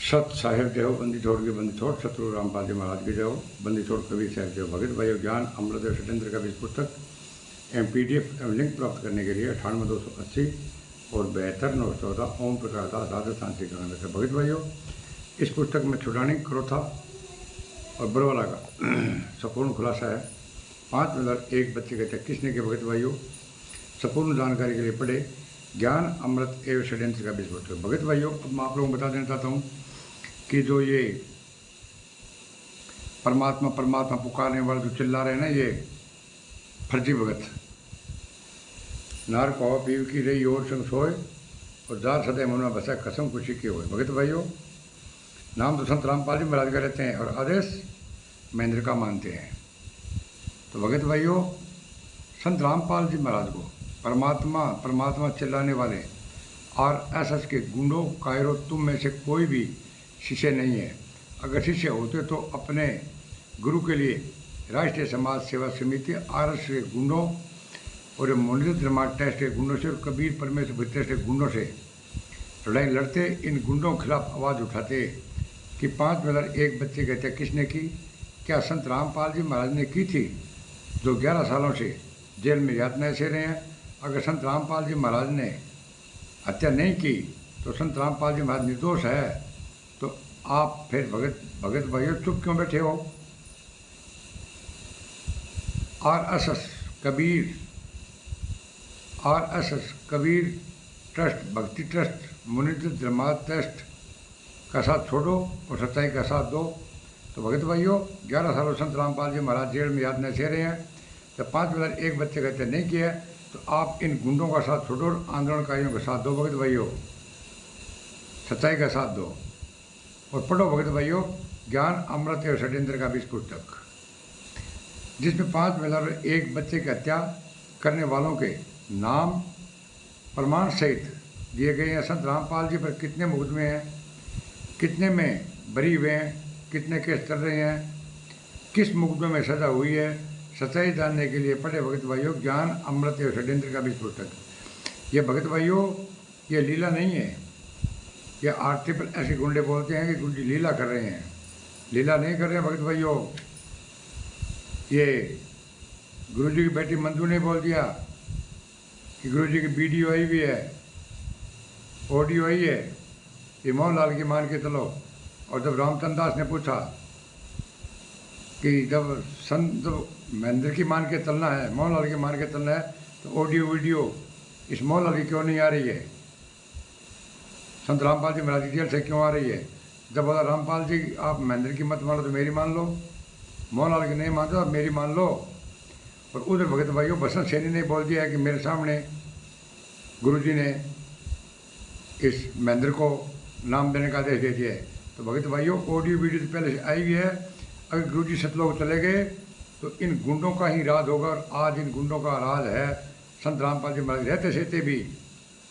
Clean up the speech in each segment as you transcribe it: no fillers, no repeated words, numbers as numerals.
सत साहेब जय हो, बंदी छोड़ के बंदी छोड़, शत्रु रामपाल जी महाराज की जय हो, बंदी छोड़ कबीर साहब जय हो। भगत भाई ज्ञान अमृत षड्यंत्र का बीज पुस्तक PDF एवं लिंक प्राप्त करने के लिए 98 280 और 72 914 ओम प्रकाश दास राजस्थान से कहना है। भगत भाइयों, इस पुस्तक में छुड़ानी क्रोथा और बरवाला का संपूर्ण खुलासा है। 5 में एक बच्चे कहते हैं किसने के। भगत भाइयों, संपूर्ण जानकारी के लिए पढ़े ज्ञान अमृत एवं षड्यंत्र का बीज पुस्तक। भगत भाइयों, अब मैं आप लोगों को बता देना चाहता हूँ कि जो ये परमात्मा परमात्मा पुकारने वाले जो चिल्ला रहे हैं ना, ये फर्जी भगत नार कहो पीव की रही और संग सोए और जार सदैव मन में बसा कसम खुशी की होए। भगत भाइयों, नाम तो संत रामपाल जी महाराज का रहते हैं और आदेश महेंद्र का मानते हैं। तो भगत भाइयों, संत रामपाल जी महाराज को परमात्मा परमात्मा चिल्लाने वाले RSS के गुंडों कायरों तुम में से कोई भी शिष्य नहीं है। अगर शिष्य होते तो अपने गुरु के लिए राष्ट्रीय समाज सेवा समिति RSS के गुंडों और मुनित धर्मार्थ टेस्ट के गुंडों से और कबीर परमेश्वर टेस्ट के गुंडों से लड़ाई लड़ते, इन गुंडों के खिलाफ आवाज़ उठाते कि 5 में एक बच्चे कहते किसने की। क्या संत रामपाल जी महाराज ने की थी, जो 11 सालों से जेल में यातनाएं सह रहे हैं। अगर संत रामपाल जी महाराज ने हत्या नहीं की तो संत रामपाल जी महाराज निर्दोष है। तो आप फिर भगत भाइयों चुप क्यों बैठे हो। RSS कबीर ट्रस्ट, भक्ति ट्रस्ट, मुनित धर्मार्थ ट्रस्ट का साथ छोड़ो और सच्चाई का साथ दो। तो भगत भाइयों, 11 सालों संत रामपाल जी महाराज जेल में यातनाएं सह रहे हैं। तो 5 में एक बच्चे कहते नहीं किया, तो आप इन गुंडों का साथ छोड़ो और आंदोलनकारियों का साथ दो। भगत भाइयों, सच्चाई का साथ दो और पढ़ो भगत भाइयों ज्ञान अमृत एवं षड्यंत्र का बीज पुस्तक, जिसमें 5 में एक बच्चे की हत्या करने वालों के नाम प्रमाण सहित दिए गए हैं। संत रामपाल जी पर कितने मुकदमे हैं, कितने में बरी हुए हैं, कितने केस चल रहे हैं, किस मुकदमे में सजा हुई है, सच्चाई जानने के लिए पढ़े भगत भाइयों ज्ञान अमृत एवं षड्यंत्र का बीज पुस्तक। ये भगत भाइयों, ये लीला नहीं है। ये RSS ऐसे गुंडे बोलते हैं कि गुंडी लीला कर रहे हैं। लीला नहीं कर रहे हैं भगत भाइयों। ये गुरुजी की बेटी मंजू ने बोल दिया कि गुरुजी की वीडियो आई हुई है, ऑडियो आई है, ये मोहनलाल की मान के चलो। और जब रामचंद्र दास ने पूछा कि जब संत महेंद्र की मान के चलना है, मोहनलाल की मान के चलना है, तो ऑडियो वीडियो इस मोहनलाल की क्यों नहीं आ रही है, संत रामपाल जी महाराज की जेल से क्यों आ रही है। जब बोला रामपाल जी आप महेंद्र की मत मानो तो मेरी मान लो, मोहनलाल की नहीं मानते आप मेरी मान लो। और उधर भगत भाइयों बसंत सैनी ने बोल दिया कि मेरे सामने गुरुजी ने इस महेंद्र को नाम देने का आदेश दे दिया है। तो भगत भाइयों, ऑडियो वीडियो तो पहले से आई हुई है। अगर गुरुजी सतलोक चले गए तो इन गुंडों का ही राज होगा और आज इन गुंडों का राज है। संत रामपाल जी महाराज रहते सहते भी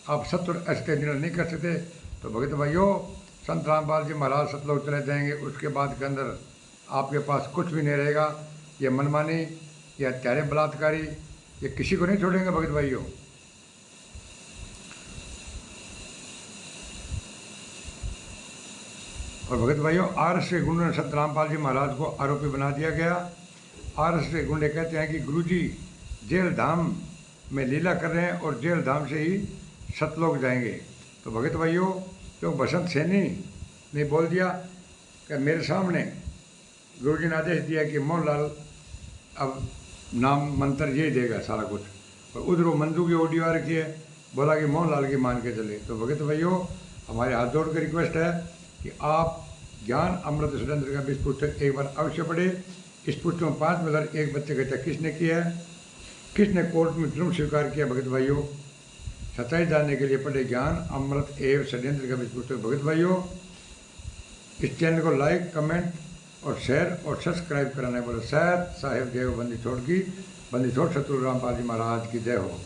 आप सत्य और असत्य निर्णय नहीं कर सकते। तो भगत भाइयों, संत रामपाल जी महाराज सतलोक चले जाएंगे, उसके बाद के अंदर आपके पास कुछ भी नहीं रहेगा। ये मनमानी, ये हत्यारे बलात्कारी, ये किसी को नहीं छोड़ेंगे भगत भाइयों। और भगत भाइयों, RSS के गुंडों ने संत रामपाल जी महाराज को आरोपी बना दिया गया। RSS के गुंडे कहते हैं कि गुरुजी जेल धाम में लीला कर रहे हैं और जेल धाम से ही सतलोक जाएंगे। तो भगत भाइयों, क्यों बसंत सैनी ने बोल दिया कि मेरे सामने गुरुजी ने आदेश दिया कि मोहनलाल अब नाम मंत्र ये देगा सारा कुछ, और उधर वो मंजू की ऑडियो आ रखी है, बोला कि मोहनलाल की मान के चले। तो भगत भाइयों, हमारे हाथ जोड़ कर रिक्वेस्ट है कि आप ज्ञान अमृत षड्यंत्र का बीज पुस्तक एक बार अवश्य पढ़े। इस पुस्तक में 5 में एक बच्चे कहते हैं किसने किया है, किसने कोर्ट में जुर्म स्वीकार किया। भगत भाइयों, सच्चाई जानने के लिए पढ़े ज्ञान अमृत एवं षड्यंत्र का बीज पुस्तक। भगत भाइयों, इस चैनल को लाइक, कमेंट और शेयर और सब्सक्राइब कराने बोले। सत साहेब जय हो, बंदी छोड़ शत्रु रामपाल जी महाराज की जय हो।